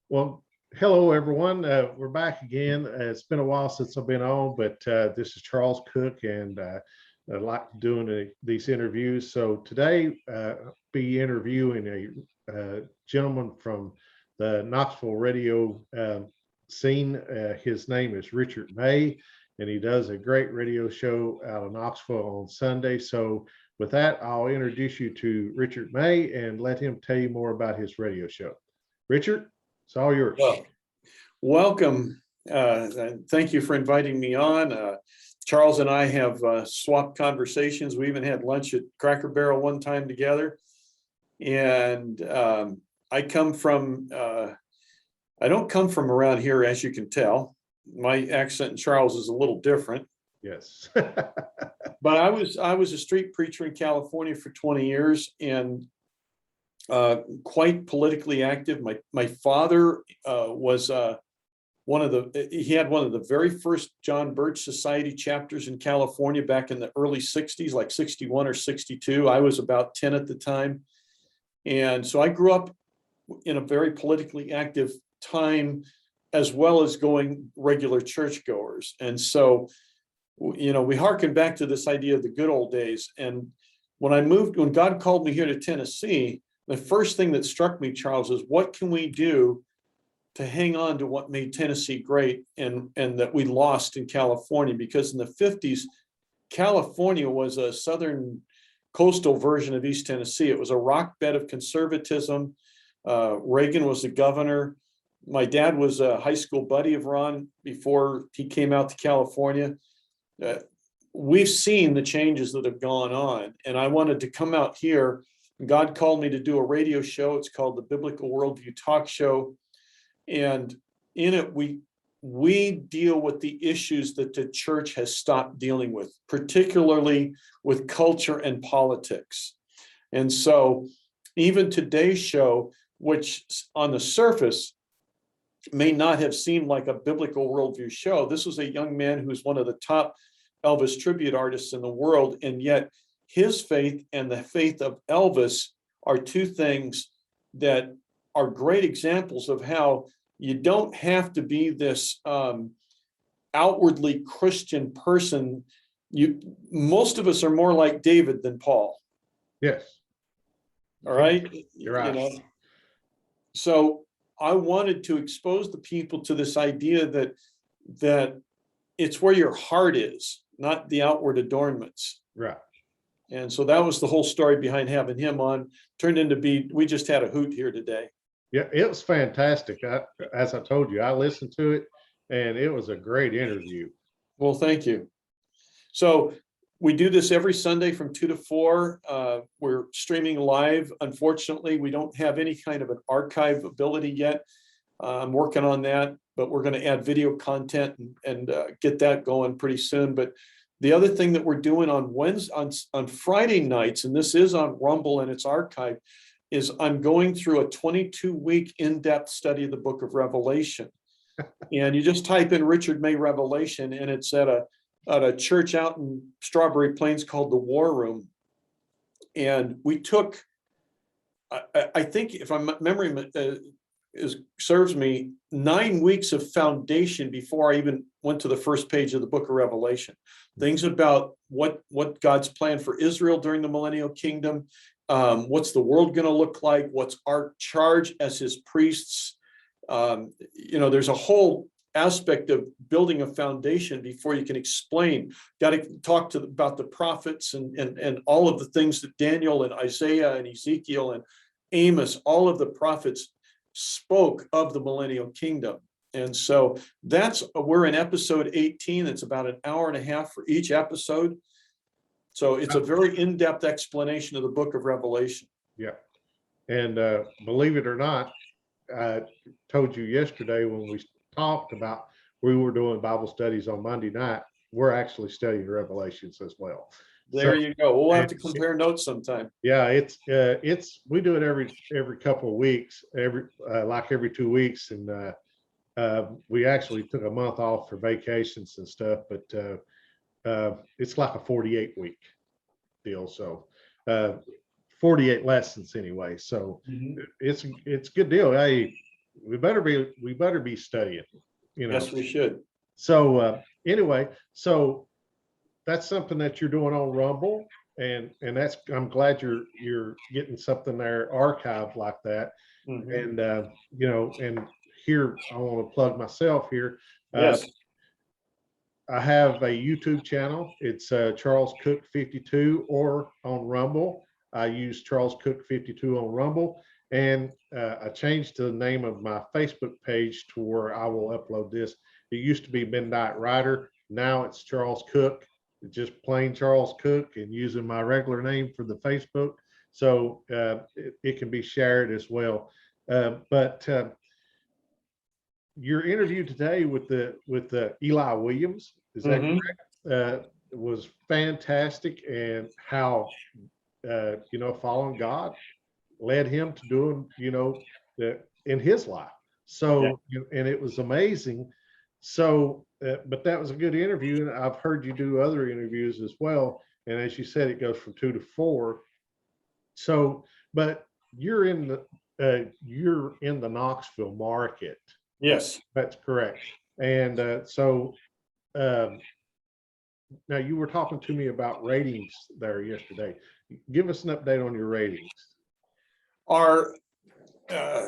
Well, hello everyone. We're back again. It's been a while since I've been on, but this is Charles Cook, and I like doing these interviews. So today, I'll be interviewing a gentleman from the Knoxville radio scene. His name is Richard May, and he does a great radio show out of Knoxville on Sunday. So with that, I'll introduce you to Richard May and let him tell you more about his radio show. Richard? It's all yours. Well, welcome. Thank you for inviting me on. Charles and I have swapped conversations. We even had lunch at Cracker Barrel one time together. And I don't come from around here, as you can tell. My accent in Charles is a little different. Yes. But I was a street preacher in California for 20 years and quite politically active. My father was he had one of the very first John Birch Society chapters in California back in the early 60s, like 61 or 62. I was about 10 at the time. And so I grew up in a very politically active time, as well as going regular churchgoers. And so, we hearken back to this idea of the good old days. And when God called me here to Tennessee, the first thing that struck me, Charles, is what can we do to hang on to what made Tennessee great and that we lost in California? Because in the 50s, California was a southern coastal version of East Tennessee. It was a rock bed of conservatism. Reagan was the governor. My dad was a high school buddy of Ron before he came out to California. We've seen the changes that have gone on, and I wanted to come out here. God called me to do a radio show. It's called the Biblical Worldview Talk Show. And in it, we deal with the issues that the church has stopped dealing with, particularly with culture and politics. And so even today's show, which on the surface may not have seemed like a biblical worldview show, this was a young man who's one of the top Elvis tribute artists in the world, and yet his faith and the faith of Elvis are two things that are great examples of how you don't have to be this outwardly Christian person. Most of us are more like David than Paul. Yes. All right. You're right. So I wanted to expose the people to this idea that it's where your heart is, not the outward adornments. Right. And so that was the whole story behind having him on. Turned into we just had a hoot here today. Yeah, it was fantastic. As I told you, I listened to it, and it was a great interview. Well, thank you. So we do this every Sunday from 2 to 4. We're streaming live. Unfortunately, we don't have any kind of an archive ability yet. I'm working on that, but we're going to add video content and get that going pretty soon. But the other thing that we're doing on Friday nights, and this is on Rumble and it's archived, is I'm going through a 22-week in-depth study of the book of Revelation. And you just type in Richard May Revelation, and it's at a church out in Strawberry Plains called the War Room. And we took, I think if my memory serves me, 9 weeks of foundation before I even went to the first page of the book of Revelation. Things about what God's plan for Israel during the millennial kingdom, what's the world going to look like, what's our charge as his priests. There's a whole aspect of building a foundation before you can explain. Got to talk about the prophets and all of the things that Daniel and Isaiah and Ezekiel and Amos, all of the prophets spoke of the millennial kingdom. And so we're in episode 18. It's about an hour and a half for each episode. So it's a very in-depth explanation of the book of Revelation. Yeah. And believe it or not, I told you yesterday when we talked about we were doing Bible studies on Monday night, we're actually studying Revelations as well. There you go. We'll have to compare notes sometime. Yeah, it's we do it every couple of weeks, every 2 weeks, and we actually took a month off for vacations and stuff, but it's like a 48-week deal. So 48 lessons anyway. So it's a good deal. we better be studying, you know. Yes, we should. So anyway, so that's something that you're doing on Rumble, and that's, I'm glad you're getting something there archived like that. Mhm. And you know, and here I want to plug myself here. Yes. I have a YouTube channel. It's Charles Cook 52, or on Rumble. I use Charles Cook 52 on Rumble, and I changed the name of my Facebook page to where I will upload this. It used to be Midnight Rider. Now it's Charles Cook. It's just plain Charles Cook, and using my regular name for the Facebook, so it can be shared as well. But your interview today with the Eli Williams, is that Mhm. correct? Was fantastic, and how you know, following God led him to doing, you know, in his life. Yeah. So and it was amazing. So but that was a good interview, and I've heard you do other interviews as well. And as you said, it goes from 2 to 4. So, but you're in the Knoxville market. Yes. That's correct. And so um, now you were talking to me about ratings there yesterday. Give us an update on your ratings. Our uh,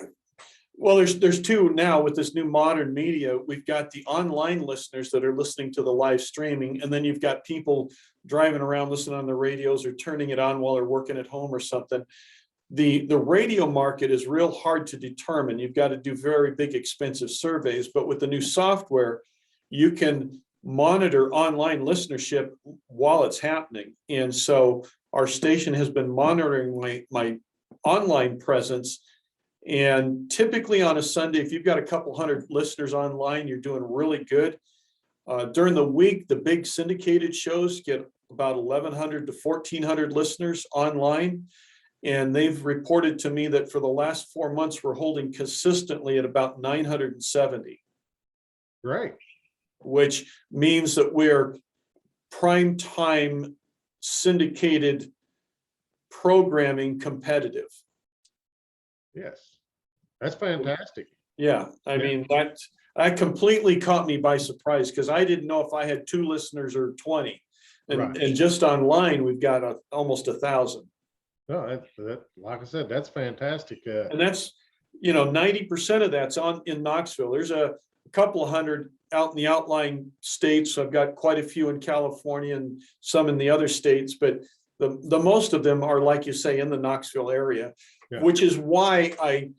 well, there's two now with this new modern media. We've got the online listeners that are listening to the live streaming, and then you've got people driving around listening on the radios or turning it on while they're working at home or something. The radio market is real hard to determine. You've got to do very big, expensive surveys, but with the new software, you can monitor online listenership while it's happening. And so our station has been monitoring my online presence. And typically on a Sunday, if you've got a couple hundred listeners online, you're doing really good. During the week, the big syndicated shows get about 1,100 to 1,400 listeners online. And they've reported to me that for the last 4 months, we're holding consistently at about 970. Great. Which means that we're prime time syndicated programming competitive. Yes, that's fantastic. Yeah, I mean, that completely caught me by surprise, because I didn't know if I had 2 listeners or 20. Right. And just online, we've got almost 1,000. No, like I said, that's fantastic. And that's, 90% of that's in Knoxville. There's a couple of hundred out in the outlying states. I've got quite a few in California and some in the other states, but the most of them are, like you say, in the Knoxville area, Yeah. which is why I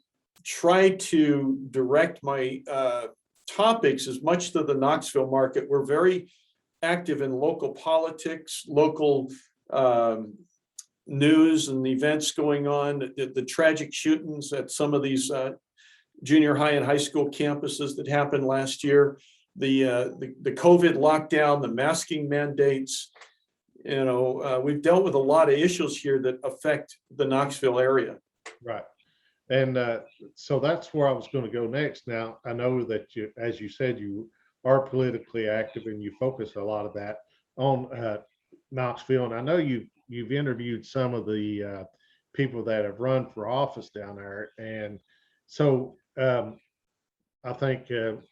try to direct my topics as much to the Knoxville market. We're very active in local politics, local news and events going on, the tragic shootings at some of these junior high and high school campuses that happened last year, the COVID lockdown, the masking mandates. We've dealt with a lot of issues here that affect the Knoxville area. Right. And so that's where I was going to go next. Now, I know that you, as you said, you are politically active, and you focus a lot of that on Knoxville. And I know you've interviewed some of the people that have run for office down there. And so I think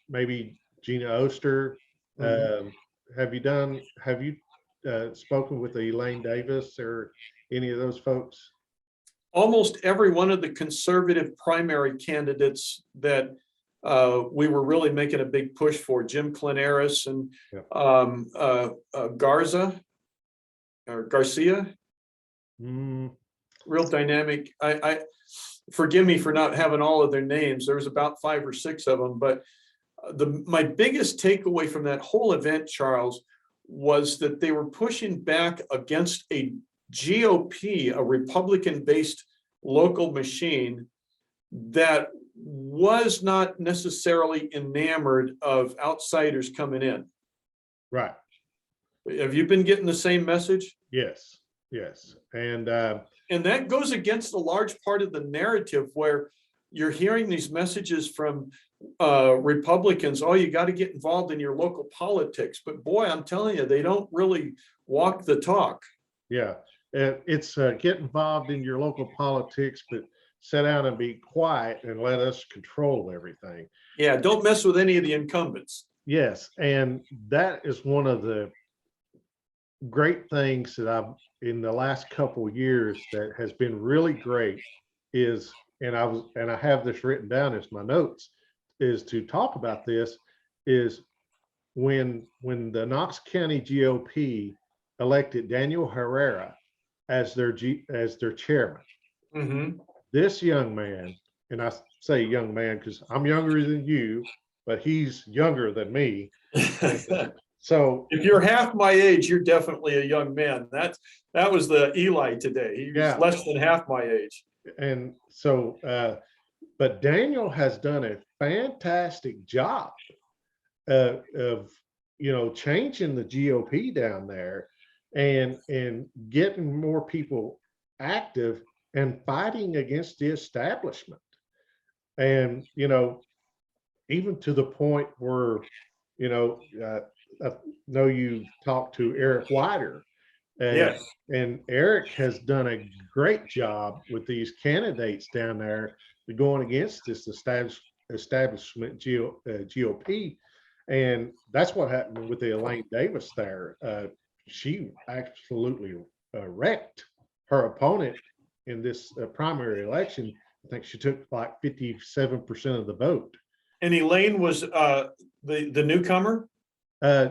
maybe Gina Oster. Have you spoken with Elaine Davis or any of those folks? Almost every one of the conservative primary candidates that we were really making a big push for, Jim Clinaris and Garcia. Real dynamic. I forgive me for not having all of their names. There was about 5 or 6 of them, but my biggest takeaway from that whole event, Charles, was that they were pushing back against a GOP, a Republican-based local machine that was not necessarily enamored of outsiders coming in. Right. Have you been getting the same message? Yes. And that goes against a large part of the narrative, where you're hearing these messages from Republicans. Oh, you got to get involved in your local politics. But boy, I'm telling you, they don't really walk the talk. Yeah, it's get involved in your local politics, but sit down and be quiet and let us control everything. Yeah, don't mess with any of the incumbents. Yes, and that is one of the great things that I've in the last couple of years that has been really great is, and I have this written down as my notes, is to talk about this is when the Knox County GOP elected Daniel Herrera as their chairman. Mm-hmm. This young man, and I say young man because I'm younger than you, but he's younger than me. So if you're half my age, you're definitely a young man. That was the Eli today. He was yeah, less than half my age. and so but Daniel has done a fantastic job of changing the GOP down there and getting more people active and fighting against the establishment. And even to the point where I know you talked to Eric Wider, and Yes. and Eric has done a great job with these candidates down there going against this establishment GOP, and that's what happened with the Elaine Davis there. She absolutely wrecked her opponent in this primary election. I think she took like 57% of the vote. And Elaine was the newcomer. Uh,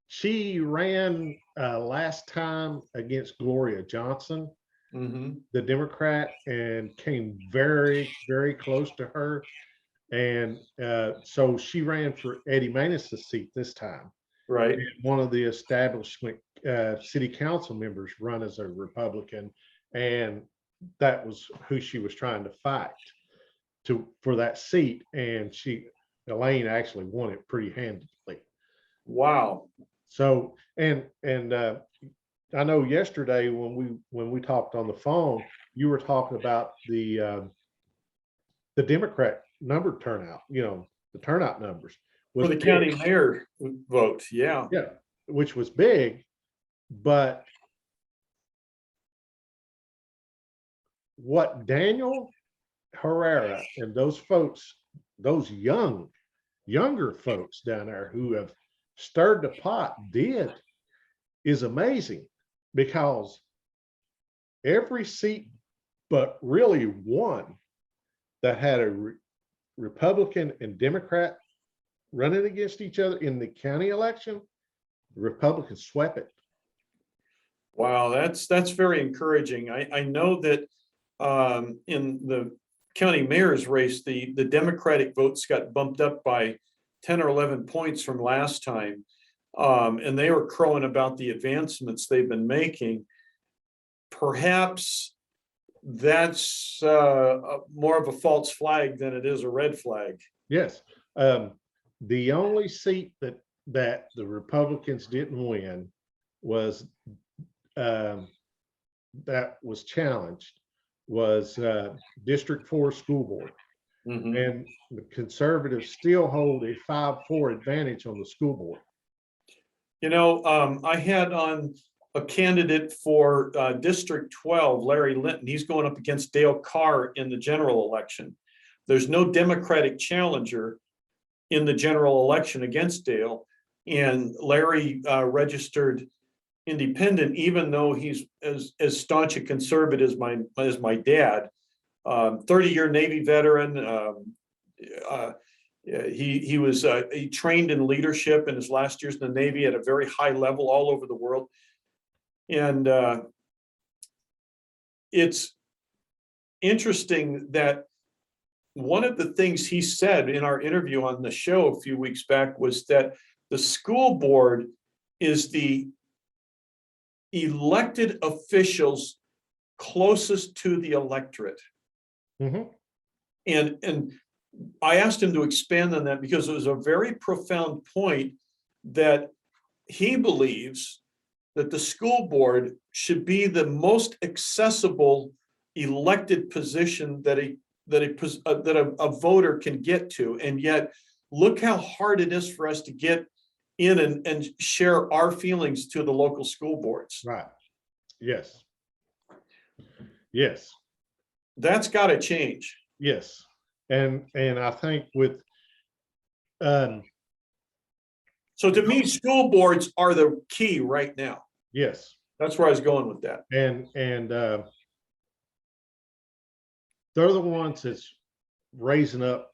she ran last time against Gloria Johnson, Mm-hmm. the Democrat, and came very, very close to her. And so she ran for Eddie Manis' seat this time. Right. And one of the establishment city council members run as a Republican, and that was who she was trying to fight for that seat. And Elaine actually won it pretty handily. Wow. So and I know yesterday when we talked on the phone, you were talking about the Democrat number turnout. The turnout numbers For was the big. county mayor vote. Yeah. Yeah, which was big, but what Daniel Herrera and those folks, those younger folks down there who have stirred the pot did is amazing, because every seat but really one that had a Republican and Democrat running against each other in the county election, the Republicans swept it. Wow, that's very encouraging. I know that in the county mayor's race, the Democratic votes got bumped up by 10 or 11 points from last time. And they were crowing about the advancements they've been making. Perhaps that's more of a false flag than it is a red flag. Yes. The only seat that the Republicans didn't win was that was challenged was District 4 school board. Mm-hmm. And the conservatives still hold a 5-4 advantage on the school board. I had on a candidate for District 12, Larry Linton. He's going up against Dale Carr in the general election. There's no Democratic challenger in the general election against Dale. And Larry registered independent, even though he's as staunch a conservative as my dad. 30-year Navy veteran. He trained in leadership in his last years in the Navy at a very high level all over the world. And it's interesting that one of the things he said in our interview on the show a few weeks back was that the school board is the elected officials closest to the electorate. Mm-hmm. And I asked him to expand on that because it was a very profound point that he believes that the school board should be the most accessible elected position that a voter can get to. And yet, look how hard it is for us to get in and share our feelings to the local school boards. Right. Yes. Yes. That's got to change. Yes. And I think with, um, So to me, school boards are the key right now. yes. That's where I was going with that. And they're the ones that's raising up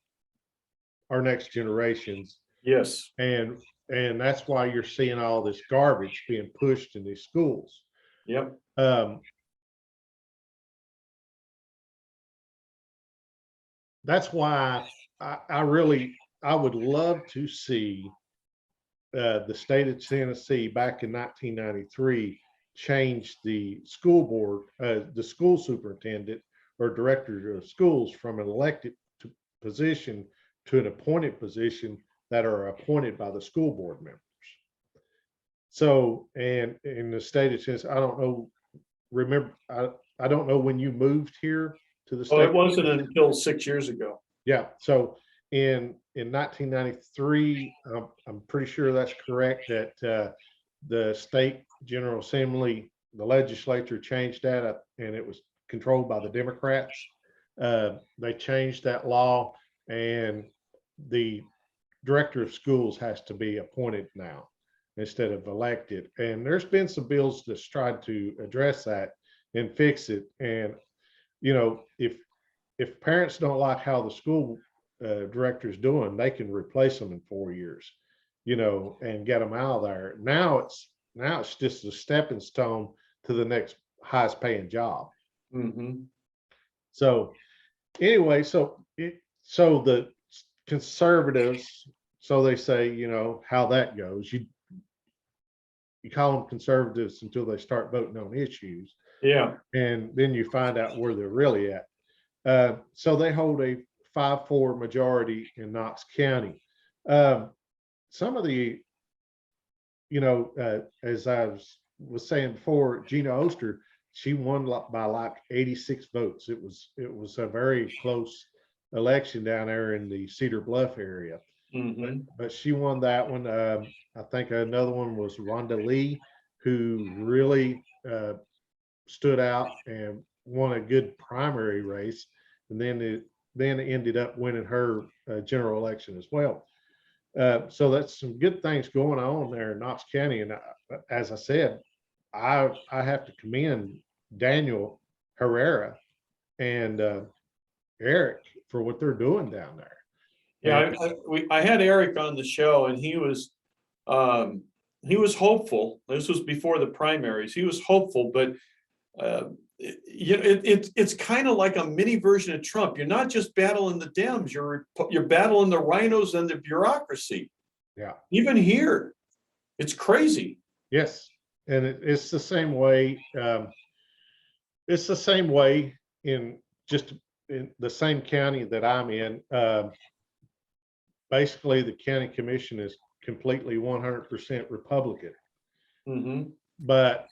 our next generations. Yes. And that's why you're seeing all this garbage being pushed in these schools. Yep. That's why I would love to see the state of Tennessee back in 1993 change the school board, the school superintendent or director of schools from an elected position to an appointed position that are appointed by the school board members. So, and in the state of Tennessee, I don't know, remember, I don't know when you moved here to the Oh, state. it wasn't until 6 years ago. Yeah, so in 1993, I'm pretty sure that's correct, that the state general assembly, the legislature changed that, and it was controlled by the Democrats. They changed that law, and the director of schools has to be appointed now instead of elected. And there's been some bills that's tried to address that and fix it. And if parents don't like how the school director is doing, they can replace them in 4 years, and get them out of there. Now it's just a stepping stone to the next highest paying job. Mm-hmm. So anyway, so the conservatives, so they say, how that goes. You call them conservatives until they start voting on issues. Yeah. And then you find out where they're really at. So they hold a 5-4 majority in Knox County. Some of the, as I was saying before, Gina Oster, she won by like 86 votes. It was a very close election down there in the Cedar Bluff area. Mm-hmm. But she won that one. I think another one was Rhonda Lee, who really stood out and won a good primary race, and then ended up winning her general election as well. So that's some good things going on there in Knox County. And as I said, I have to commend Daniel Herrera and Eric for what they're doing down there. Yeah, I had Eric on the show, and he was hopeful. This was before the primaries. He was hopeful, but it's kind of like a mini version of Trump. You're not just battling the Dems; you're battling the rhinos and the bureaucracy. Yeah, even here, it's crazy. Yes, and it's the same way. It's the same way in the same county that I'm in. Basically, the county commission is completely 100% Republican. Mm-hmm. But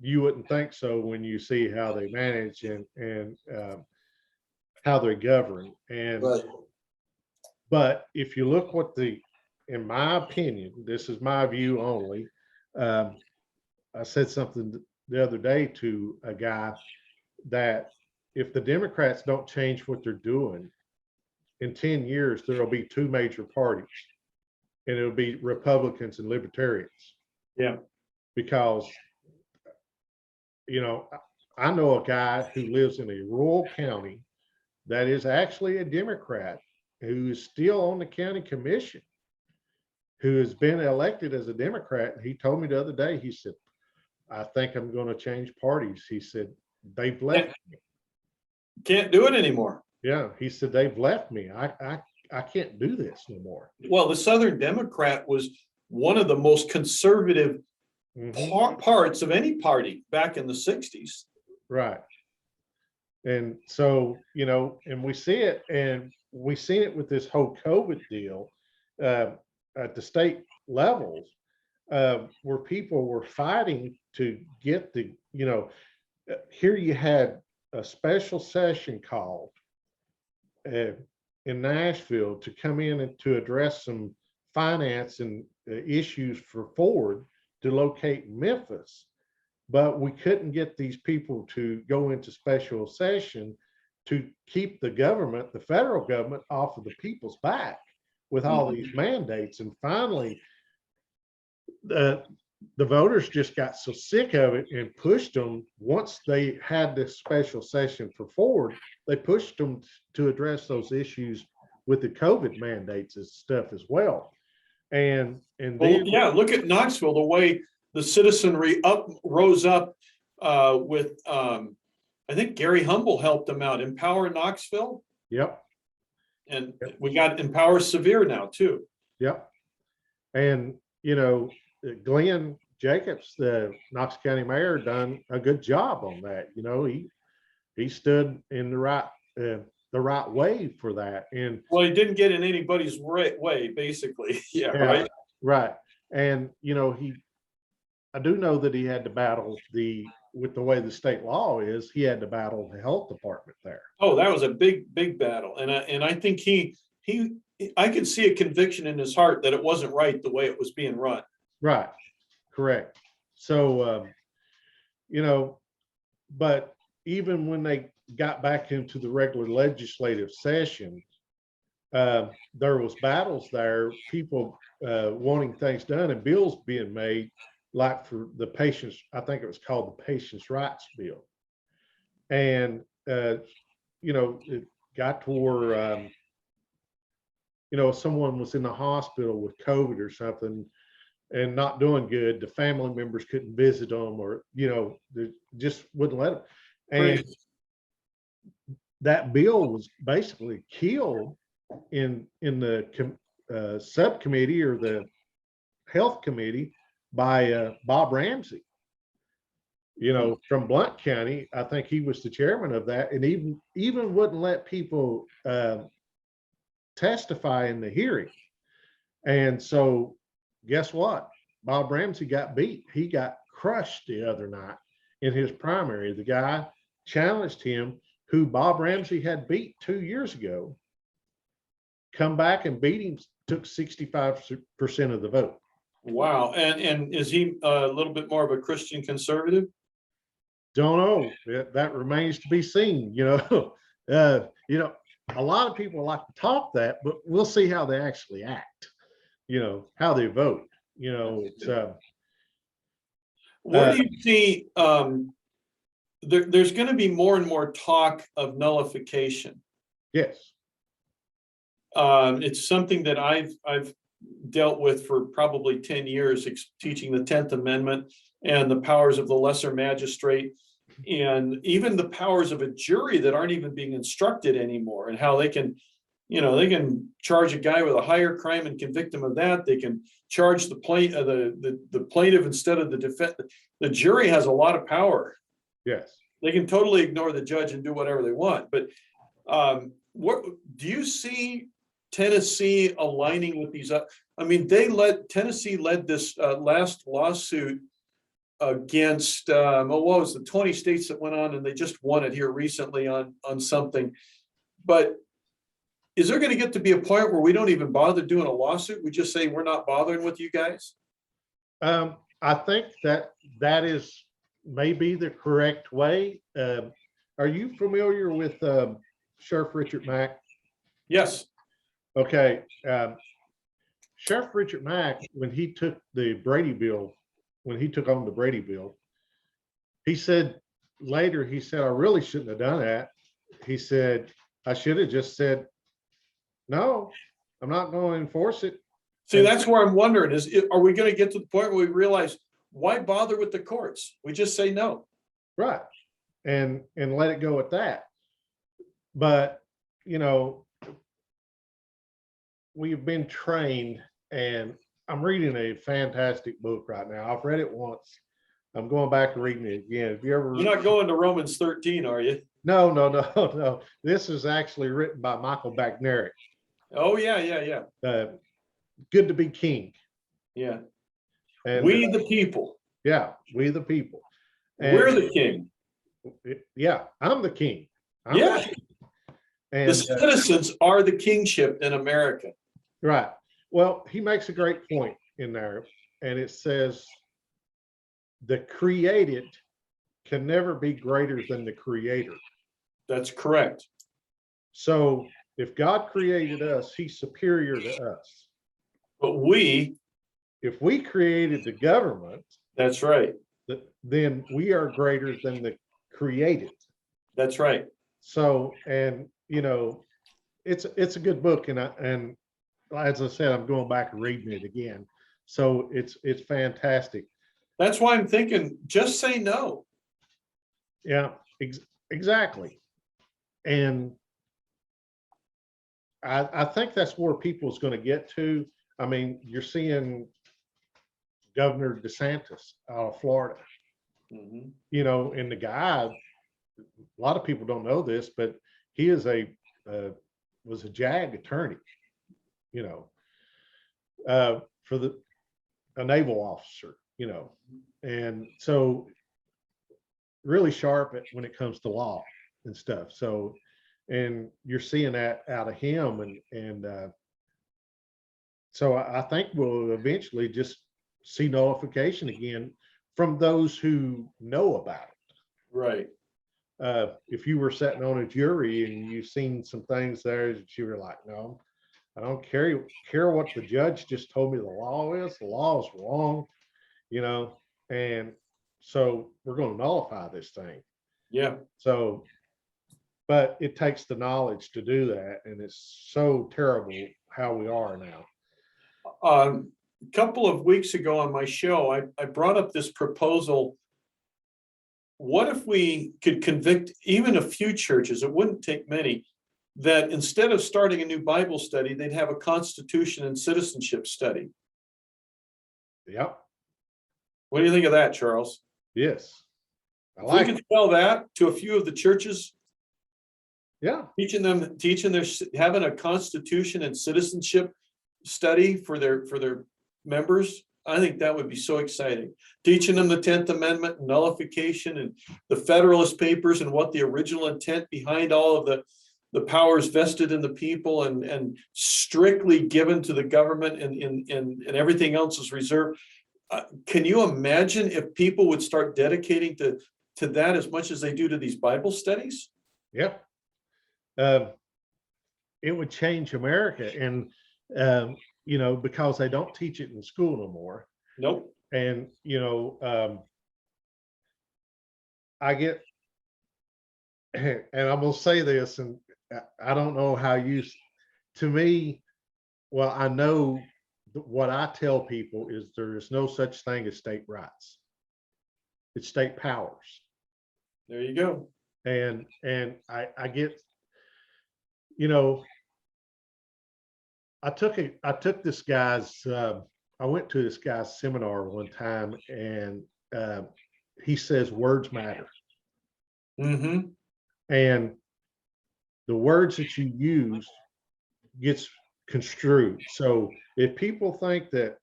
you wouldn't think so when you see how they manage and how they govern. And Right. But if you look in my opinion, this is my view only. I said something the other day to a guy that if the Democrats don't change what they're doing, in 10 years, there'll be two major parties, and it'll be Republicans and Libertarians. Yeah. Because, I know a guy who lives in a rural county that is actually a Democrat who is still on the county commission, who has been elected as a Democrat. And he told me the other day, he said, I think I'm going to change parties. He said, they've left me. Can't do it anymore. Yeah, he said, they've left me. I can't do this no more. Well, the Southern Democrat was one of the most conservative parts of any party back in the 60s. Right. And so, and we see it, and we've seen it with this whole COVID deal at the state levels, where people were fighting to get here you had a special session called in Nashville to come in and to address some finance and issues for Ford to locate Memphis. But we couldn't get these people to go into special session to keep the government, the federal government, off of the people's back with all Mhm. these mandates. And finally, the voters just got so sick of it and pushed them. Once they had this special session for Ford, they pushed them to address those issues with the COVID mandates and stuff as well. And Well, then, yeah, look at Knoxville, the way the citizenry rose up with, I think Gary Humble helped them out, Empower Knoxville, yep, and yep, we got Empower Severe now too. yep. And, Glenn Jacobs, the Knox County mayor, done a good job on that. He stood in the right way for that. And Well, he didn't get in anybody's way, basically. Yeah, yeah, right. right. And I do know that he had to battle with the way the state law is, he had to battle the health department there. Oh, that was a big battle, and I think I could see a conviction in his heart that it wasn't right the way it was being run. Right. Correct. So, but even when they got back into the regular legislative session, there was battles there, people wanting things done and bills being made, like for the patients, I think it was called the Patients' Rights Bill. And, it got to where, someone was in the hospital with COVID or something and not doing good, the family members couldn't visit them, or, they just wouldn't let them. And Crazy. that bill was basically killed in the subcommittee or the health committee by Bob Ramsey, from Blount County. I think he was the chairman of that, and even wouldn't let people testify in the hearing. And so guess what? Bob Ramsey got beat. He got crushed the other night in his primary. The guy challenged him, who Bob Ramsey had beat 2 years ago, come back and beat him, took 65% of the vote. Wow. And is he a little bit more of a Christian conservative? Don't know. That remains to be seen. A lot of people like to talk that, but we'll see how they actually act, how they vote. It's Where do you see there's going to be more and more talk of nullification? yes. It's something that I've dealt with for probably 10 years, teaching the 10th Amendment and the powers of the lesser magistrate, and even the powers of a jury that aren't even being instructed anymore, and how they can charge a guy with a higher crime and convict him of that. They can charge the plaintiff instead of the defendant. The jury has a lot of power. Yes. They can totally ignore the judge and do whatever they want. But what do you see Tennessee aligning with these? Tennessee led this last lawsuit against what was the 20 states that went on, and they just won it here recently on something. But is there going to get to be a point where we don't even bother doing a lawsuit? We just say we're not bothering with you guys? I think that is maybe the correct way. Are you familiar with Sheriff Richard Mack? Yes. Okay. Sheriff Richard Mack, when he took on the Brady bill, he said later, I really shouldn't have done that. He said, I should have just said, no, I'm not going to enforce it. See, that's where I'm wondering are we going to get to the point where we realize, why bother with the courts? We just say no. Right. And let it go at that. But, we've been trained, and I'm reading a fantastic book right now. I've read it once. I'm going back and reading it again. You're not going to Romans 13, are you? No. This is actually written by Michael Bagnerick. Oh, yeah. Good to be king. Yeah. And we the people. Yeah, we the people. And we're the king. Yeah, I'm the king. And the citizens are the kingship in America. Right. Well, he makes a great point in there, and it says the created can never be greater than the creator. That's correct. So if God created us, he's superior to us. But we, If we created the government, that's right. then we are greater than the created. That's right. So, and it's a good book, and as I said, I'm going back and reading it again. So it's fantastic. That's why I'm thinking, just say no. Yeah, exactly. And I think that's where people's going to get to. I mean, you're seeing Governor DeSantis out of Florida, Mhm. and the guy, a lot of people don't know this, but he is was a JAG attorney, for a naval officer, and so really sharp when it comes to law and stuff. So, and you're seeing that out of him, and so I think we'll eventually just see nullification again from those who know about it. Right. If you were sitting on a jury and you've seen some things there that you were like, no, I don't care what the judge just told me the law is. The law is wrong, and so we're going to nullify this thing. Yeah. So, but it takes the knowledge to do that, and it's so terrible how we are now. A couple of weeks ago on my show, I brought up this proposal. What if we could convict even a few churches, it wouldn't take many, that instead of starting a new Bible study, they'd have a Constitution and citizenship study? Yep. What do you think of that, Charles? Yes. If we could tell that to a few of the churches, yeah, having a Constitution and citizenship study for their members, I think that would be so exciting. Teaching them the 10th Amendment and nullification and the Federalist Papers and what the original intent behind all of the powers vested in the people and strictly given to the government and everything else is reserved. Can you imagine if people would start dedicating to that as much as they do to these Bible studies? Yep. It would change America, and because they don't teach it in school no more. Nope. And I get, and I'm gonna say this, and I don't know how to me, well, I know what I tell people is there is no such thing as state rights. It's state powers. There you go. And I get, I took this guy's, I went to this guy's seminar one time, and he says words matter. Mm-hmm. And the words that you use gets construed. So if people think that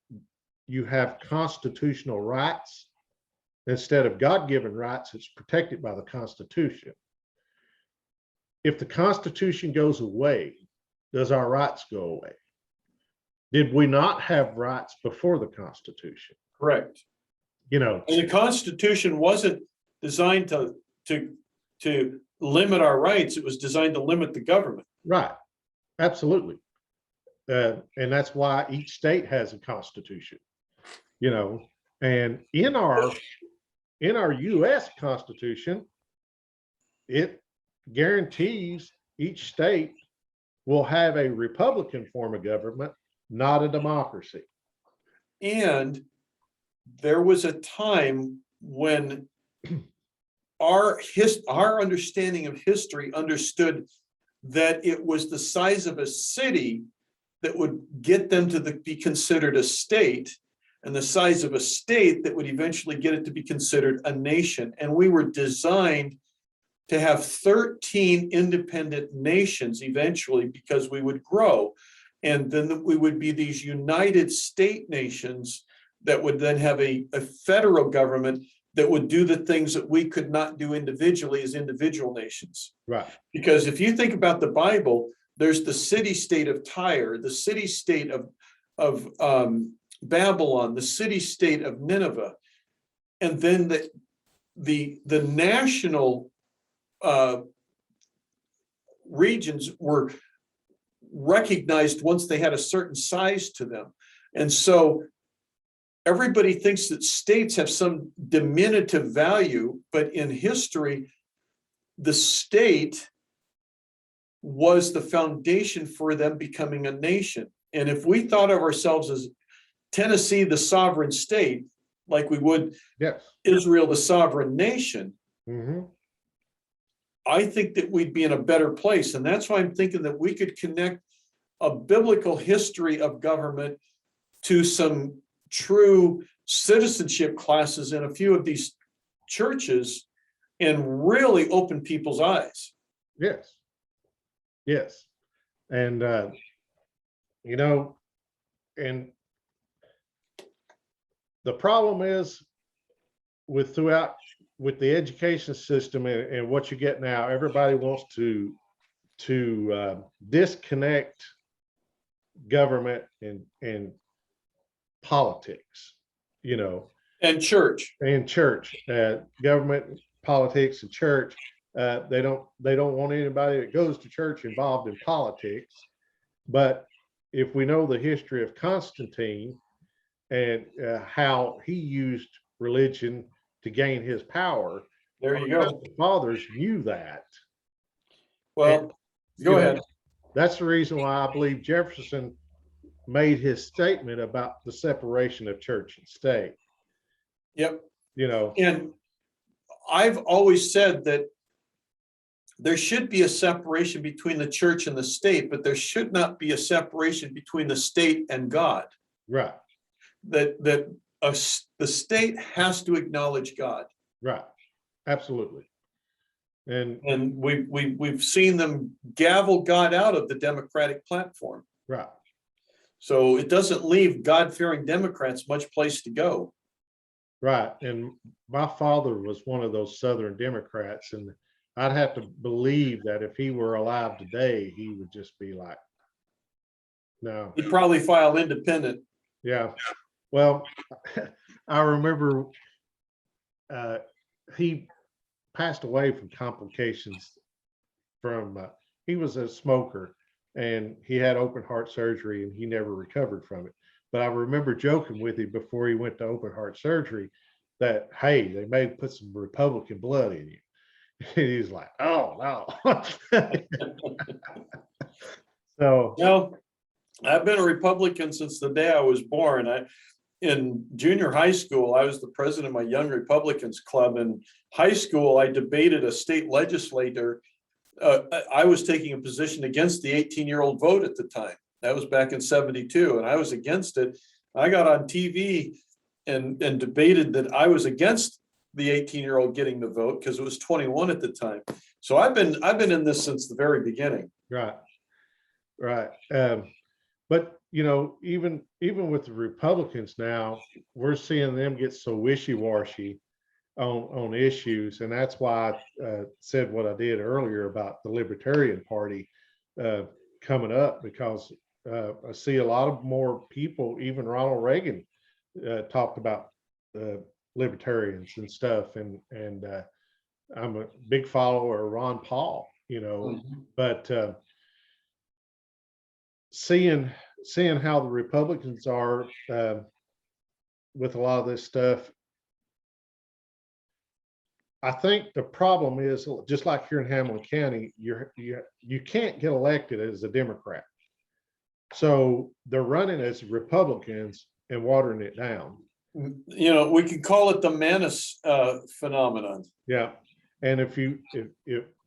you have constitutional rights instead of God-given rights, it's protected by the Constitution. If the Constitution goes away, does our rights go away? Did we not have rights before the Constitution? Correct. And the Constitution wasn't designed to limit our rights. It was designed to limit the government. Right. Absolutely. And that's why each state has a constitution, and in our US Constitution, it guarantees each state will have a Republican form of government, not a democracy. And there was a time when our understanding of history understood that it was the size of a city that would get them to be considered a state, and the size of a state that would eventually get it to be considered a nation. And we were designed to have 13 independent nations eventually, because we would grow. And then we would be these united state nations that would then have a federal government that would do the things that we could not do individually as individual nations. Right. Because if you think about the Bible, there's the city-state of Tyre, the city-state of Babylon, the city-state of Nineveh, and then the national regions were recognized once they had a certain size to them. And so everybody thinks that states have some diminutive value, but in history, the state was the foundation for them becoming a nation. And if we thought of ourselves as Tennessee, the sovereign state, like we would Yes. Israel, the sovereign nation, Hmm. I think that we'd be in a better place. And that's why I'm thinking that we could connect a biblical history of government to some true citizenship classes in a few of these churches and really open people's eyes. Yes. Yes. And, you know, and the problem is with the education system and what you get now, everybody wants to disconnect government and politics, you know, And church. and church, government, politics, and church. They don't want anybody that goes to church involved in politics. But if we know the history of Constantine and how he used religion to gain his power, There you go. the fathers knew that. Well, go ahead. That's the reason why I believe Jefferson made his statement about the separation of church and state. Yep. You know, And I've always said that there should be a separation between the church and the state, but there should not be a separation between the state and God. right, The state has to acknowledge God. right, absolutely. And we've seen them gavel God out of the Democratic platform. Right. So it doesn't leave God-fearing Democrats much place to go. Right. And my father was one of those Southern Democrats, and I'd have to believe that if he were alive today, he would just be like, no. He'd probably file independent. Yeah. Well, I remember he passed away from complications from, he was a smoker and he had open heart surgery and he never recovered from it. But I remember joking with him before he went to open heart surgery that, hey, they may put some Republican blood in you. And he's like, oh, no. So, Well, I've been a Republican since the day I was born. In junior high school, I was the president of my Young Republicans Club. In high school, I debated a state legislator. I was taking a position against the 18-year-old vote at the time. That was back in 72, and I was against it. I got on TV and debated that I was against the 18-year-old getting the vote because it was 21 at the time. So I've been in this since the very beginning. right. But you know, even with the Republicans now, we're seeing them get so wishy-washy on issues, and that's why I said what I did earlier about the Libertarian Party coming up, because I see a lot of more people, even Ronald Reagan talked about libertarians and stuff, and I'm a big follower of Ron Paul, you know, but seeing how the Republicans are with a lot of this stuff, I think the problem is just like here in Hamilton County, you can't get elected as a Democrat. So they're running as Republicans and watering it down. You know, we could call it the Manus phenomenon. Yeah. And if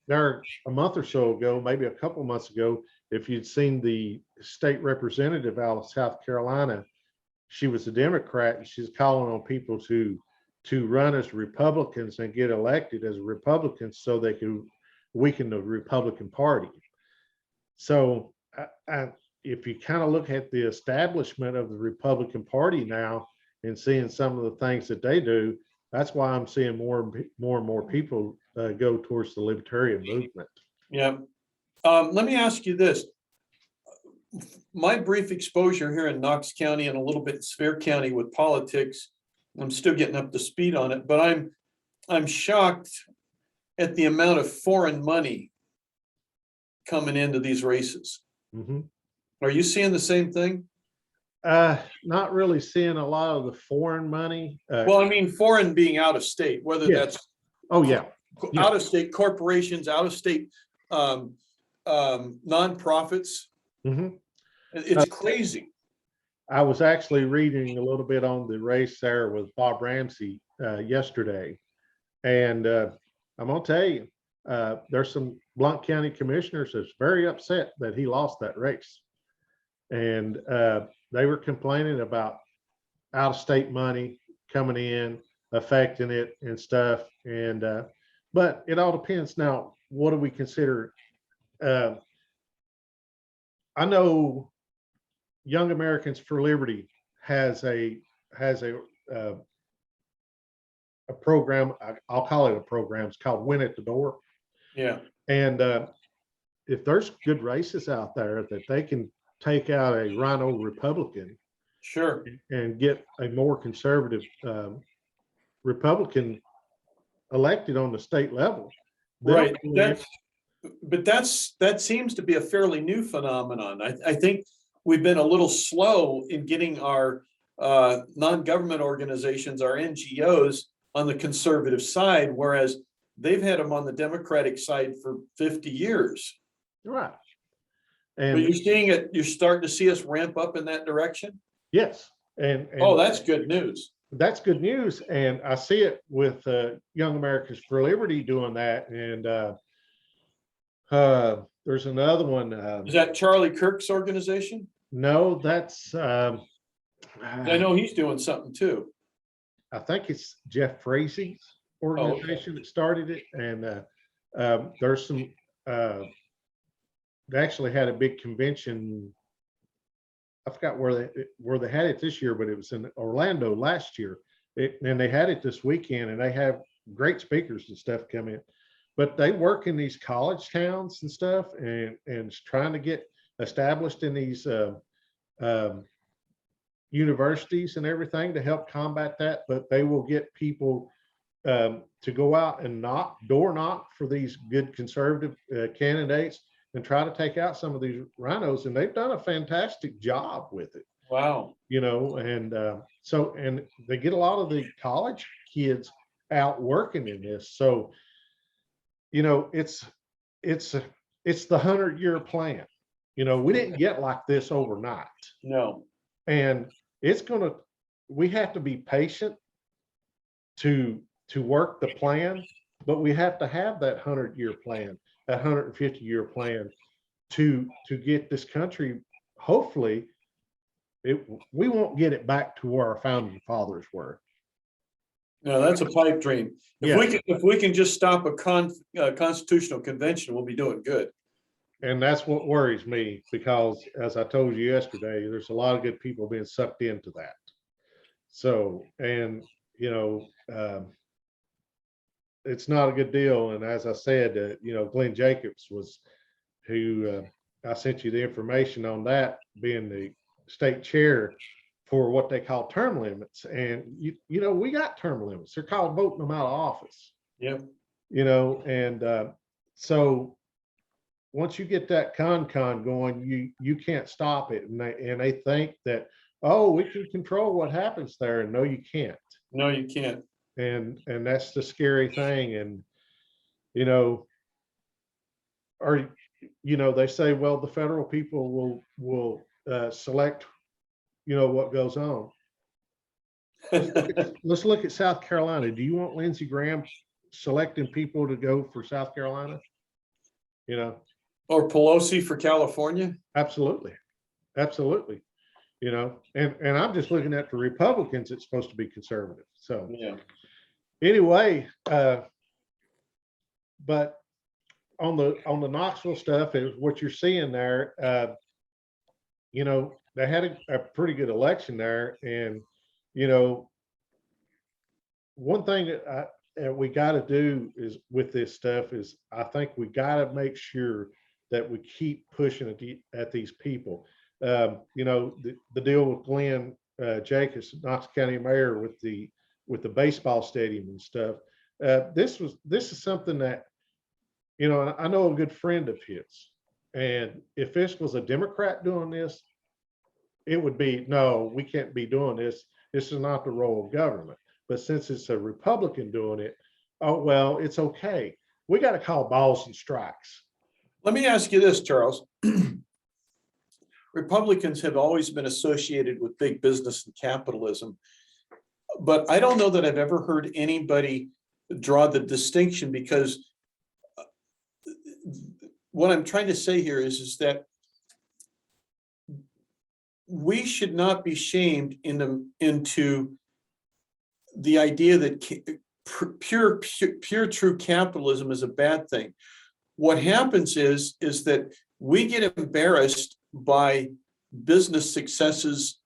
there a month or so ago, maybe a couple months ago, if you'd seen the state representative out of South Carolina, she was a Democrat and she's calling on people to run as Republicans and get elected as Republicans so they could weaken the Republican Party. So if you kind of look at the establishment of the Republican Party now and seeing some of the things that they do, that's why I'm seeing more and more people go towards the libertarian movement. Yeah. Let me ask you this. My brief exposure here in Knox County and a little bit in Spear County with politics, I'm still getting up to speed on it, but I'm shocked at the amount of foreign money coming into these races. Mhm. Are you seeing the same thing? Not really seeing a lot of the foreign money. Well, I mean, foreign being out of state, whether Yeah. that's Oh, yeah. Yeah. out of state corporations, out of state nonprofits. Mhm. It's crazy. I was actually reading a little bit on the race there with Bob Ramsey yesterday, and I'm gonna tell you, there's some Blount County commissioners that's very upset that he lost that race, and they were complaining about out-of-state money coming in, affecting it and stuff. And but it all depends. Now, what do we consider? Uh, I know Young Americans for Liberty has uh, a program. I'll call it a program. It's called Win at the Door. Yeah. And if there's good races out there that they can take out a Rhino Republican Sure. and get a more conservative Republican elected on the state level. Right. That seems to be a fairly new phenomenon. I think we've been a little slow in getting our non-government organizations, our NGOs, on the conservative side, whereas they've had them on the Democratic side for 50 years. Right. But And you're seeing it, you're starting to see us ramp up in that direction? yes, and Oh, that's good news. that's good news. And I see it with Young Americans for Liberty doing that. And there's another one. Is that Charlie Kirk's organization? No, that's I know he's doing something too. I think it's Jeff Frazie's organization that started it. And there's some they actually had a big convention. I forgot where they had it this year, but it was in Orlando last year. And they had it this weekend, and they have great speakers and stuff come in. But they work in these college towns and stuff, and trying to get established in these universities and everything to help combat that. But they will get people to go out and door knock for these good conservative candidates and try to take out some of these rhinos. And they've done a fantastic job with it. Wow. You know, and so, and they get a lot of the college kids out working in this. So, you know, it's the 100-year plan. You know, we didn't get like this overnight. No. And we have to be patient to work the plan, but we have to have that 100-year plan, that 150-year plan to get this country, hopefully, we won't get it back to where our founding fathers were. No, that's a pipe dream. If we can just stop a constitutional convention, we'll be doing good. And that's what worries me, because as I told you yesterday, there's a lot of good people being sucked into that. So, and you know, it's not a good deal. And as I said, you know, Glenn Jacobs was who I sent you the information on, that being the state chair for what they call term limits. And you know, we got term limits. They're called voting them out of office. Yep. You know, and so once you get that con going, you can't stop it. And they think that, oh, we can control what happens there. And no, you can't. No, you can't. And that's the scary thing. And you know, or you know, they say, well, the federal people will select, you know, what goes on. Let's look at South Carolina. Do you want Lindsey Graham selecting people to go for South Carolina? You know, or Pelosi for California? Absolutely, absolutely. You know, and I'm just looking at the Republicans. It's supposed to be conservative. So yeah. Anyway, but on the Knoxville stuff is what you're seeing there. You know, they had a pretty good election there, and you know, one thing that we got to do is with this stuff is I think we got to make sure that we keep pushing at these people. You know, the deal with Glenn Jacobs, Knox County Mayor, with the baseball stadium and stuff. This is something that, you know, I know a good friend of his, And if this was a Democrat doing this, it would be, no, we can't be doing this. This is not the role of government. But since it's a Republican doing it, oh, well, it's okay. We got to call balls and strikes. Let me ask you this, Charles. Republicans have always been associated with big business and capitalism, but I don't know that I've ever heard anybody draw the distinction, because what I'm trying to say here is that we should not be shamed into the idea that pure true capitalism is a bad thing. What happens is that we get embarrassed by business successes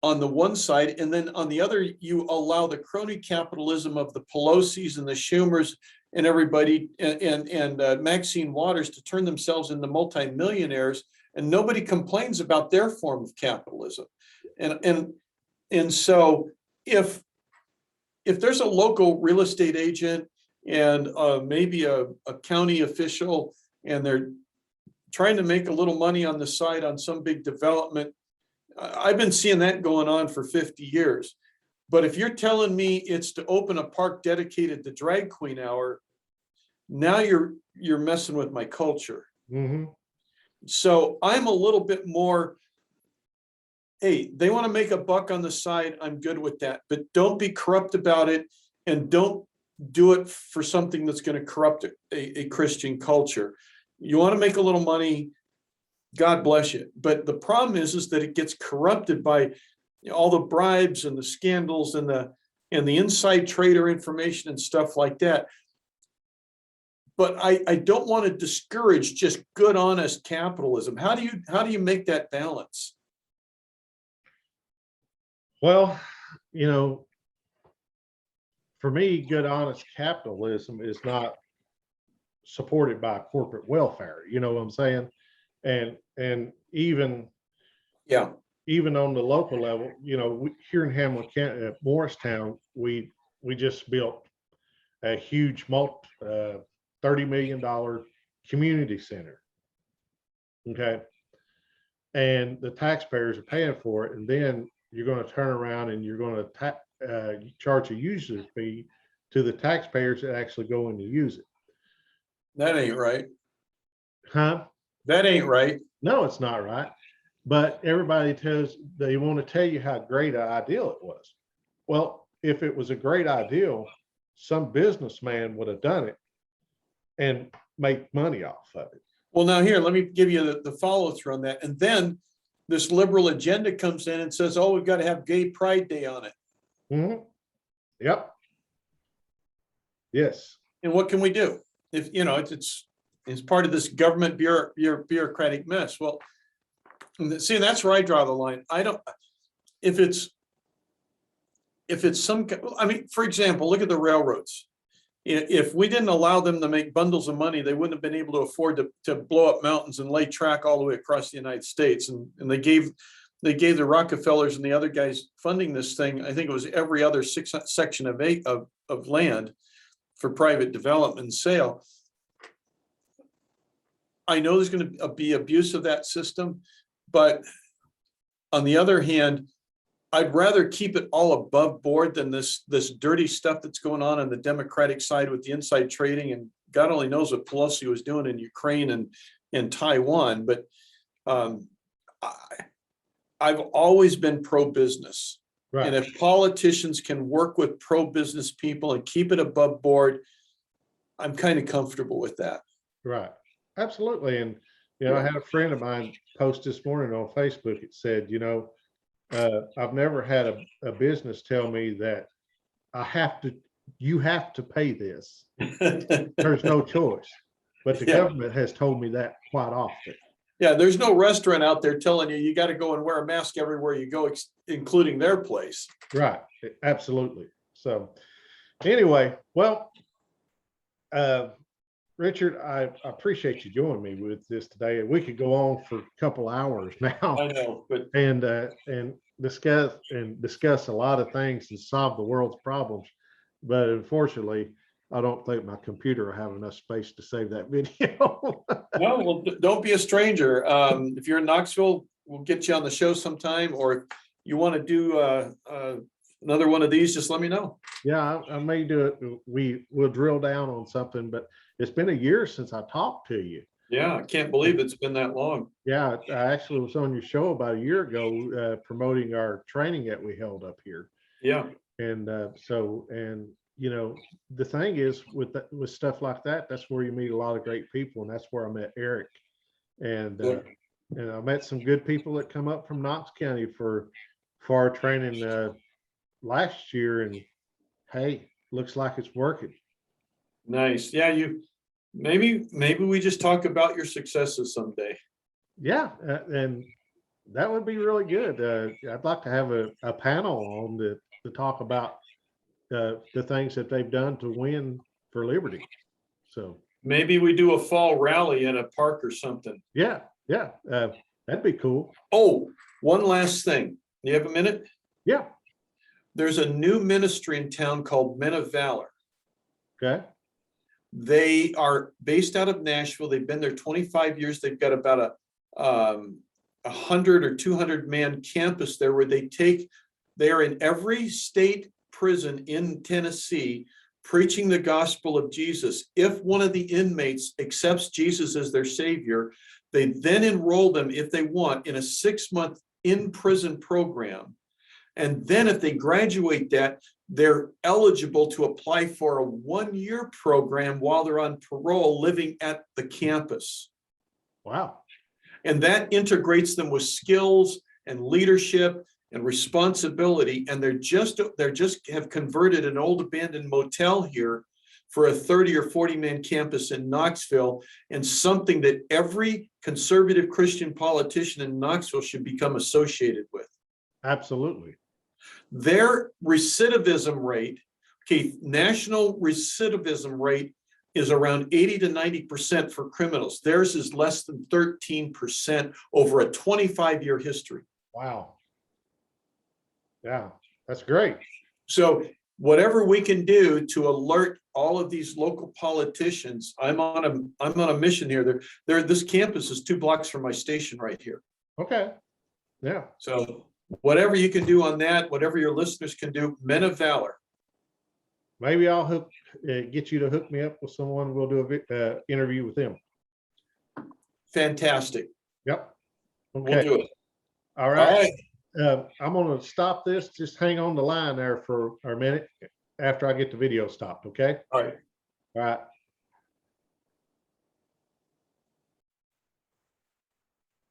on the one side, and then on the other, you allow the crony capitalism of the Pelosi's and the Schumers and everybody and Maxine Waters to turn themselves into multimillionaires, and nobody complains about their form of capitalism. And so if there's a local real estate agent and maybe a county official, and they're trying to make a little money on the side on some big development, I've been seeing that going on for 50 years. But if you're telling me it's to open a park dedicated to drag queen hour, now you're messing with my culture. Mm-hmm. So I'm a little bit more, hey, they want to make a buck on the side, I'm good with that, but don't be corrupt about it, and don't do it for something that's going to corrupt a Christian culture. You want to make a little money, God bless you. But the problem is that it gets corrupted by all the bribes and the scandals and the inside trader information and stuff like that. But I don't want to discourage just good, honest capitalism. How do you make that balance? Well, for me, good, honest capitalism is not supported by corporate welfare. You know what I'm saying? And even on the local level, here in Hamilton County, Morristown, we just built a huge $30 million community center. Okay. And the taxpayers are paying for it. And then you're going to turn around and you're going to charge a user fee to the taxpayers that actually go in to use it. That ain't right. Huh? That ain't right. No, it's not right. But everybody they want to tell you how great an ideal it was. Well, if it was a great ideal, some businessman would have done it and make money off of it. Well, now here, let me give you the follow through on that. And then this liberal agenda comes in and says, oh, we've got to have Gay Pride Day on it. Mm-hmm. Yep. Yes. And what can we do? If, it's part of this government bureaucratic mess. Well, see, that's where I draw the line. If it's for example, look at the railroads. If we didn't allow them to make bundles of money, they wouldn't have been able to afford to blow up mountains and lay track all the way across the United States. And they gave the Rockefellers and the other guys funding this thing, I think it was every other section of land for private development and sale. I know there's going to be abuse of that system, but on the other hand, I'd rather keep it all above board than this dirty stuff that's going on the Democratic side with the inside trading. And God only knows what Pelosi was doing in Ukraine and Taiwan. But I've always been pro-business. Right. And if politicians can work with pro-business people and keep it above board, I'm kind of comfortable with that. Right. Absolutely. And, I had a friend of mine post this morning on Facebook. It said, I've never had a business tell me that you have to pay this. There's no choice. But the government has told me that quite often. Yeah, there's no restaurant out there telling you got to go and wear a mask everywhere you go, including their place. Right. Absolutely. So anyway, well, Richard, I appreciate you joining me with this today. We could go on for a couple hours now. I know, but and discuss a lot of things and solve the world's problems. But unfortunately, I don't think my computer will have enough space to save that video. No, well, don't be a stranger. If you're in Knoxville, we'll get you on the show sometime, or if you want to do another one of these, just let me know. Yeah, I may do it. We'll drill down on something, but it's been a year since I talked to you. Yeah, I can't believe it's been that long. Yeah, I actually was on your show about a year ago, promoting our training that we held up here. Yeah, And you know, the thing is with stuff like that, that's where you meet a lot of great people, and that's where I met Eric. And and I met some good people that come up from Knox County for our training last year, and hey, looks like it's working. nice. Yeah, maybe we just talk about your successes someday. Yeah, and that would be really good. I'd like to have a panel on to talk about the things that they've done to win for Liberty. So Maybe we do a fall rally in a park or something. yeah, that'd be cool. Oh, one last thing. You have a minute? Yeah. There's a new ministry in town called Men of Valor. Okay. They are based out of Nashville. They've been there 25 years. They've got about a 100 or 200 man campus there where they're in every state prison in Tennessee preaching the gospel of Jesus. If one of the inmates accepts Jesus as their savior, they then enroll them, if they want, in a 6-month in-prison program. And then if they graduate that, they're eligible to apply for a 1-year program while they're on parole living at the campus. Wow. And that integrates them with skills and leadership and responsibility. And they're just have converted an old abandoned motel here for a 30 or 40 man campus in Knoxville, and something that every conservative Christian politician in Knoxville should become associated with. Absolutely. Their recidivism rate, national recidivism rate is around 80 to 90% for criminals. Theirs is less than 13% over a 25-year history. Wow. Yeah, that's great. So whatever we can do to alert all of these local politicians, I'm on a mission here. This campus is 2 blocks from my station right here. Okay. Yeah. So whatever you can do on that, whatever your listeners can do, Men of Valor. Maybe I'll get you to hook me up with someone. We'll do a interview with them. Fantastic. Yep. Okay. We'll do it. All right. I'm going to stop this. Just hang on the line there for a minute after I get the video stopped. Okay. All right. All right.